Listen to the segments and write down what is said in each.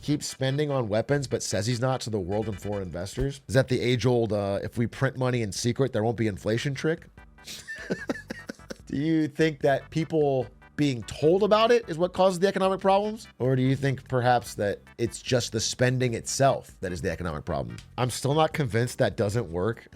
keeps spending on weapons but says he's not to the world and foreign investors? Is that the age-old, if we print money in secret, there won't be inflation trick? Do you think that people being told about it is what causes the economic problems? Or do you think perhaps that it's just the spending itself that is the economic problem? I'm still not convinced that doesn't work.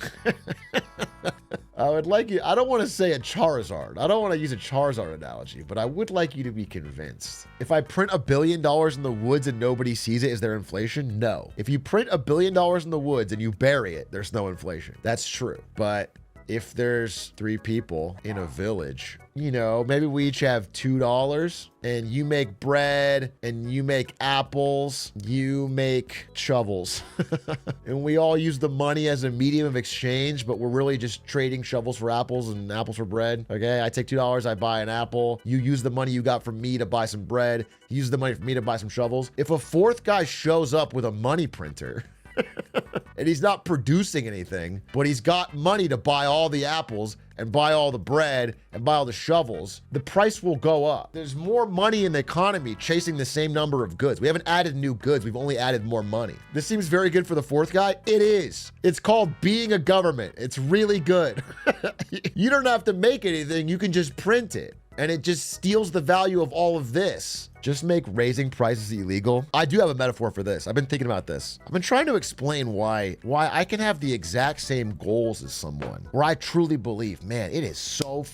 I would like you, I don't want to say a Charizard. I don't want to use a Charizard analogy, but I would like you to be convinced. If I print $1 billion in the woods and nobody sees it, is there inflation? No. If you print $1 billion in the woods and you bury it, there's no inflation. That's true. But if there's 3 people in a village, you know, maybe we each have $2 and you make bread and you make apples, you make shovels. And we all use the money as a medium of exchange, but we're really just trading shovels for apples and apples for bread. Okay, I take $2, I buy an apple. You use the money you got from me to buy some bread. You use the money from me to buy some shovels. If a 4th guy shows up with a money printer, and he's not producing anything, but he's got money to buy all the apples and buy all the bread and buy all the shovels, the price will go up. There's more money in the economy chasing the same number of goods. We haven't added new goods. We've only added more money. This seems very good for the 4th guy. It is. It's called being a government. It's really good. You don't have to make anything. You can just print it. And it just steals the value of all of this. Just make raising prices illegal. I do have a metaphor for this. I've been thinking about this. I've been trying to explain why I can have the exact same goals as someone, where I truly believe, man, it is so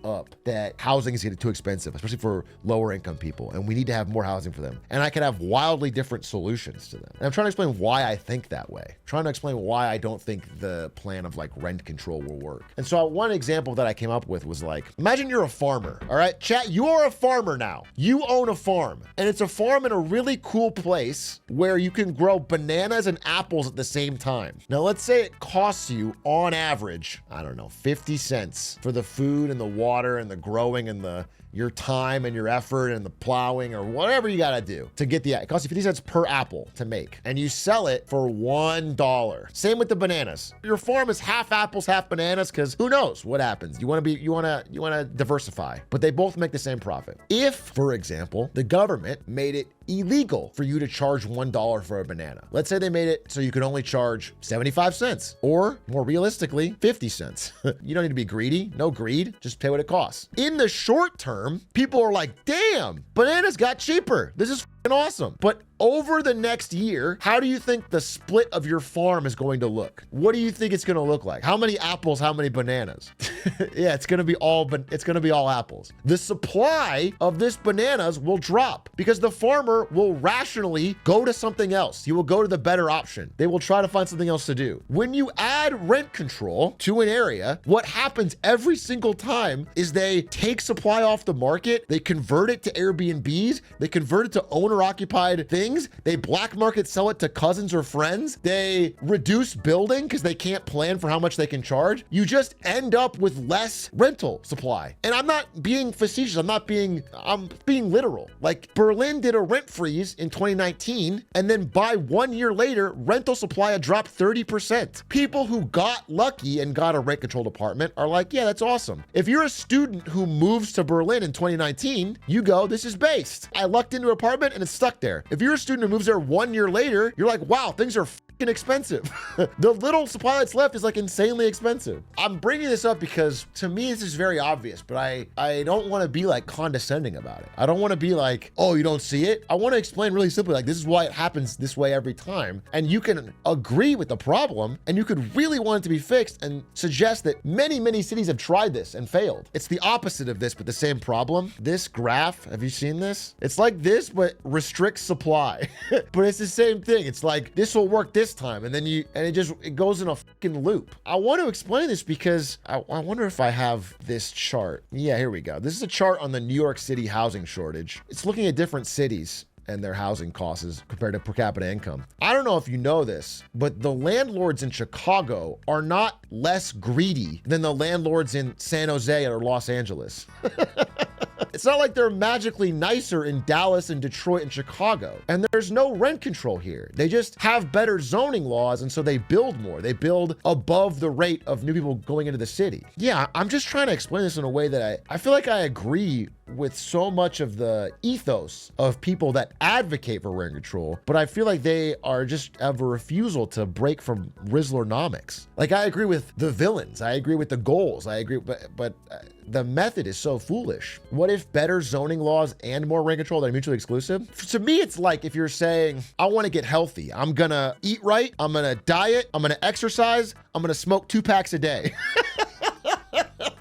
up that housing is getting too expensive, especially for lower income people, and we need to have more housing for them. And I can have wildly different solutions to them. And I'm trying to explain why I think that way. I'm trying to explain why I don't think the plan of like rent control will work. And so one example that I came up with was like, imagine you're a farmer, all right? Chat, you are a farmer now. You own a farm, and it's a farm in a really cool place where you can grow bananas and apples at the same time. Now, let's say it costs you on average, I don't know, 50 cents for the food and the water and the growing and your time and your effort and the plowing or whatever you got to do to get it costs you 50 cents per apple to make, and you sell it for $1. Same with the bananas. Your farm is half apples, half bananas, because who knows what happens. You want to diversify, but they both make the same profit. If, for example, the government made it illegal for you to charge $1 for a banana. Let's say they made it so you could only charge 75 cents, or more realistically, 50 cents. You don't need to be greedy. No greed. Just pay what it costs. In the short term, people are like, damn, bananas got cheaper. This is awesome. But over the next year, how do you think the split of your farm is going to look? What do you think it's going to look like? How many apples, how many bananas? Yeah, it's going to be all apples. The supply of this bananas will drop because the farmer will rationally go to something else. He will go to the better option. They will try to find something else to do. When you add rent control to an area, what happens every single time is they take supply off the market, they convert it to Airbnbs, they convert it to owner-occupied things, they black market sell it to cousins or friends, they reduce building because they can't plan for how much they can charge. You just end up with less rental supply. And I'm not being facetious, I'm being literal. Like Berlin did a rent freeze in 2019, and then by 1 year later, rental supply had dropped 30%. People who got lucky and got a rent controlled apartment are like, yeah, that's awesome. If you're a student who moves to Berlin in 2019, you go, this is based. I lucked into an apartment and it's stuck there. If you're a student who moves there 1 year later, you're like, wow, things are expensive. The little supply that's left is like insanely expensive. I'm bringing this up because to me this is very obvious, but I don't want to be like condescending about it. I don't want to be like, oh, you don't see it? I want to explain really simply, like, this is why it happens this way every time. And you can agree with the problem, and you could really want it to be fixed and suggest that many, many cities have tried this and failed. It's the opposite of this, but the same problem. This graph, have you seen this? It's like this, but restricts supply. But it's the same thing. It's like, this will work this time, and then it goes in a fucking loop. I want to explain this because I wonder if I have this chart. Yeah, here we go. This is a chart on the New York City housing shortage. It's looking at different cities and their housing costs compared to per capita income. I don't know if you know this, but the landlords in Chicago are not less greedy than the landlords in San Jose or Los Angeles. It's not like they're magically nicer in Dallas and Detroit and Chicago. And there's no rent control here. They just have better zoning laws, and so they build more. They build above the rate of new people going into the city. Yeah, I'm just trying to explain this in a way that I feel like I agree with so much of the ethos of people that advocate for rent control, but I feel like they are just have a refusal to break from Rizzlernomics. Like, I agree with the villains, I agree with the goals, I agree, but the method is so foolish. What if better zoning laws and more rent control that are mutually exclusive? To me, it's like if you're saying, I want to get healthy, I'm gonna eat right, I'm gonna diet, I'm gonna exercise, I'm gonna smoke 2 packs a day.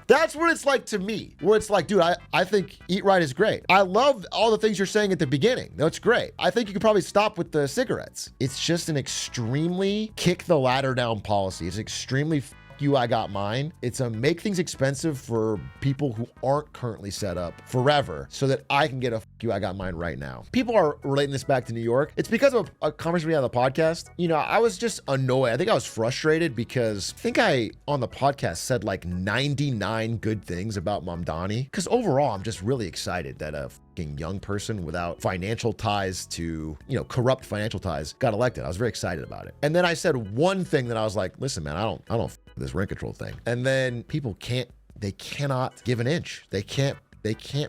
That's what it's like to me, where it's like, dude, I think eat right is great. I love all the things you're saying at the beginning. That's great. I think you could probably stop with the cigarettes. It's just an extremely kick the ladder down policy. It's extremely you, I got mine. It's a make things expensive for people who aren't currently set up forever so that I can get a you, I got mine right now. People are relating this back to New York. It's because of a conversation we had on the podcast. You know, I was just annoyed. I think I was frustrated because I think I, on the podcast, said like 99 good things about Mamdani. Because overall, I'm just really excited that a young person without financial ties to, corrupt financial ties got elected. I was very excited about it. And then I said one thing that I was like, listen, man, I don't this rent control thing. And then people cannot give an inch. They can't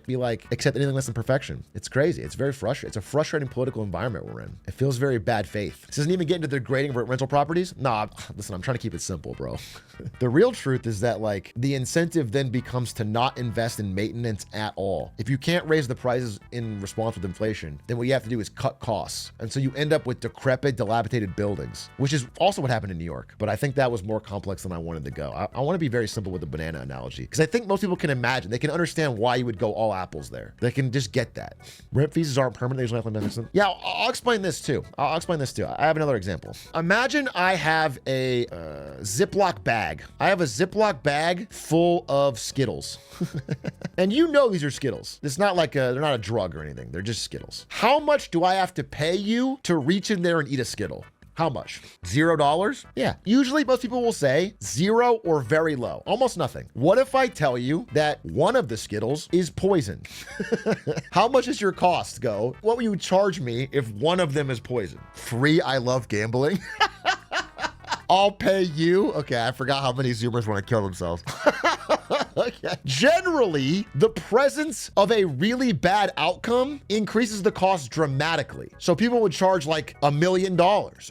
be like, accept anything less than perfection. It's crazy. It's very frustrating. It's a frustrating political environment we're in. It feels very bad faith. This doesn't even get into the grading of rental properties. Nah, listen, I'm trying to keep it simple, bro. The real truth is that like the incentive then becomes to not invest in maintenance at all. If you can't raise the prices in response with inflation, then what you have to do is cut costs. And so you end up with decrepit, dilapidated buildings, which is also what happened in New York. But I think that was more complex than I wanted to go. I want to be very simple with the banana analogy because I think most people can imagine, they can understand why you would go all apples there. They can just get that. Rent freezes aren't permanent. They usually have to. Yeah, I'll explain this too. I have another example. Imagine I have a Ziploc bag. I have a Ziploc bag full of Skittles. And these are Skittles. It's not like they're not a drug or anything. They're just Skittles. How much do I have to pay you to reach in there and eat a Skittle? How much? $0? Yeah. Usually most people will say 0 or very low, almost nothing. What if I tell you that one of the Skittles is poison? How much is your cost go? What will you charge me if one of them is poison? Free, I love gambling. I'll pay you. Okay, I forgot how many Zoomers want to kill themselves. Okay. Generally, the presence of a really bad outcome increases the cost dramatically. So people would charge like $1 million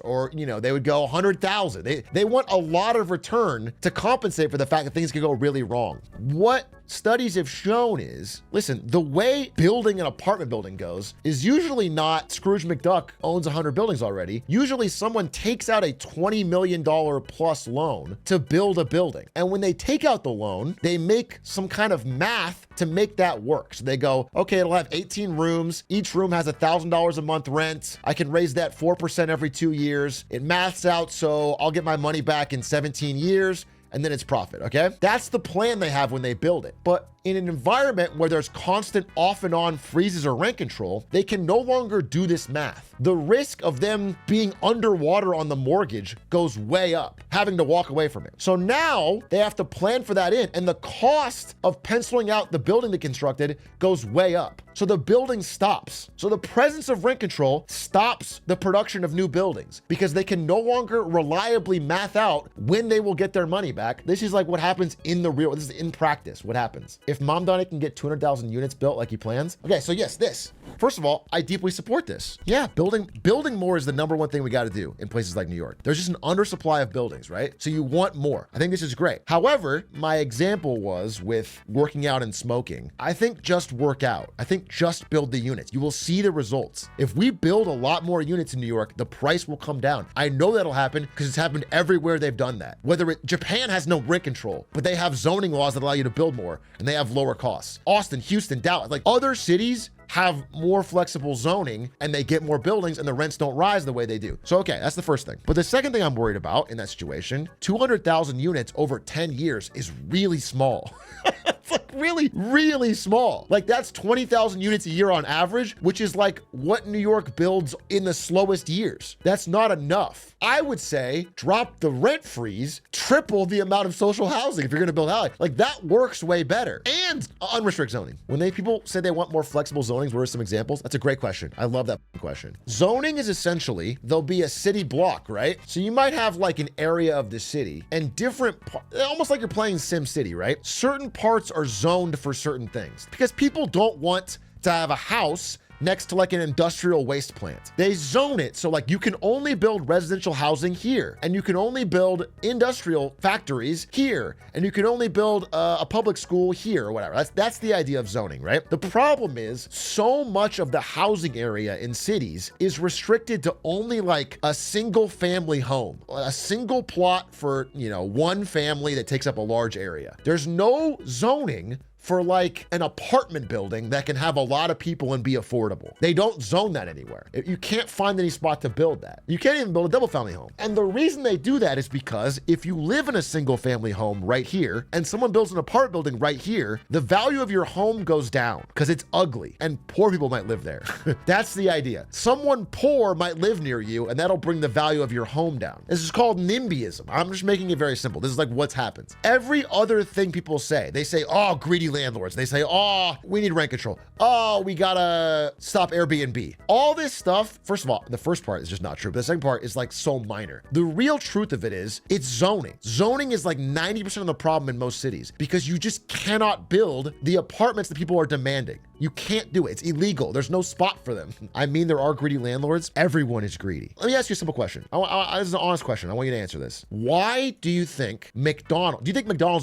or, they would go 100,000. They want a lot of return to compensate for the fact that things could go really wrong. What studies have shown is, listen, the way building an apartment building goes is usually not Scrooge McDuck owns 100 buildings already. Usually someone takes out a $20 million plus loan to build a building. And when they take out the loan, they make some kind of math to make that work. So they go, okay, it'll have 18 rooms. Each room has $1,000 a month rent. I can raise that 4% every 2 years. It maths out, so I'll get my money back in 17 years. And then it's profit, okay? That's the plan they have when they build it. But in an environment where there's constant off and on freezes or rent control, they can no longer do this math. The risk of them being underwater on the mortgage goes way up, having to walk away from it. So now they have to plan for that in, and the cost of penciling out the building they constructed goes way up. So the building stops. So the presence of rent control stops the production of new buildings because they can no longer reliably math out when they will get their money back. This is like what happens in this is in practice, what happens. If Mamdani can get 200,000 units built like he plans. Okay, so yes, this. First of all, I deeply support this. Yeah, building more is the number one thing we got to do in places like New York. There's just an undersupply of buildings, right? So you want more. I think this is great. However, my example was with working out and smoking. I think just work out. I think just build the units. You will see the results. If we build a lot more units in New York, the price will come down. I know that'll happen because it's happened everywhere they've done that. Japan has no rent control, but they have zoning laws that allow you to build more and they have lower costs. Austin, Houston, Dallas, like other cities have more flexible zoning and they get more buildings and the rents don't rise the way they do. So, okay, that's the first thing. But the second thing I'm worried about in that situation, 200,000 units over 10 years is really small. It's like, really, really small. Like that's 20,000 units a year on average, which is like what New York builds in the slowest years. That's not enough. I would say drop the rent freeze, triple the amount of social housing if you're gonna build housing. Like that works way better. And unrestricted zoning. When people say they want more flexible zonings, what are some examples? That's a great question. I love that question. Zoning is essentially, there'll be a city block, right? So you might have like an area of the city and different, almost like you're playing Sim City, right? Certain parts are zoned for certain things because people don't want to have a house next to like an industrial waste plant. They zone it so like you can only build residential housing here, and you can only build industrial factories here, and you can only build a public school here or whatever. That's the idea of zoning, right? The problem is so much of the housing area in cities is restricted to only like a single family home, a single plot for, you know, one family that takes up a large area. There's no zoning for like an apartment building that can have a lot of people and be affordable. They don't zone that anywhere. You can't find any spot to build that. You can't even build a double family home. And the reason they do that is because if you live in a single family home right here and someone builds an apartment building right here, the value of your home goes down because it's ugly and poor people might live there. That's the idea. Someone poor might live near you and that'll bring the value of your home down. This is called NIMBYism. I'm just making it very simple. This is like what's happens. Every other thing people say, they say, oh, greedy landlords. They say, oh, we need rent control. Oh, we gotta stop Airbnb. All this stuff, first of all, the first part is just not true, but the second part is like so minor. The real truth of it is, it's zoning. Zoning is like 90% of the problem in most cities because you just cannot build the apartments that people are demanding. You can't do it. It's illegal. There's no spot for them. I mean, there are greedy landlords. Everyone is greedy. Let me ask you a simple question. This is an honest question. I want you to answer this. Why do you think McDonald's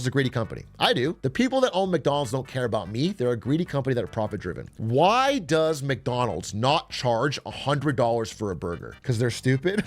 is a greedy company? I do. The people that own McDonald's don't care about me. They're a greedy company that are profit driven. Why does McDonald's not charge $100 for a burger? Because they're stupid?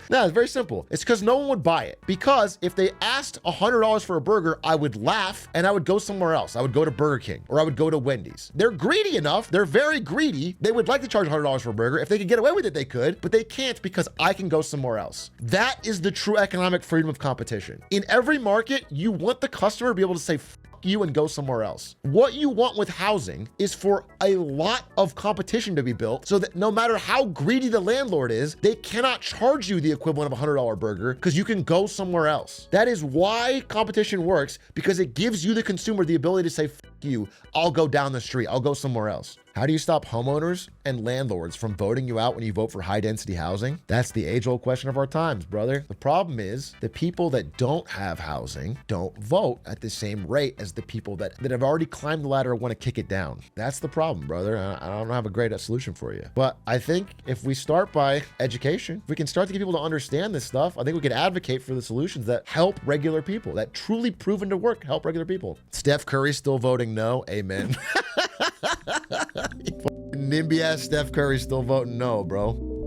No, it's very simple. It's because no one would buy it. Because if they asked $100 for a burger, I would laugh and I would go somewhere else. I would go to Burger King or I would go to Wendy's. They're greedy enough. They're very greedy. They would like to charge $100 for a burger. If they could get away with it, they could, but they can't because I can go somewhere else. That is the true economic freedom of competition. In every market, you want the customer to be able to say, you and go somewhere else. What you want with housing is for a lot of competition to be built so that no matter how greedy the landlord is, they cannot charge you the equivalent of a $100 burger because you can go somewhere else. That is why competition works, because it gives you, the consumer, the ability to say, F you, I'll go down the street, I'll go somewhere else. How do you stop homeowners and landlords from voting you out when you vote for high density housing? That's the age-old question of our times, brother. The problem is the people that don't have housing don't vote at the same rate as the people that have already climbed the ladder and want to kick it down. That's the problem, brother. I don't have a great solution for you. But I think if we start by education, if we can start to get people to understand this stuff, I think we can advocate for the solutions that help regular people, that truly proven to work, help regular people. Steph Curry still voting no. Amen. NIMBY ass Steph Curry still voting no, bro.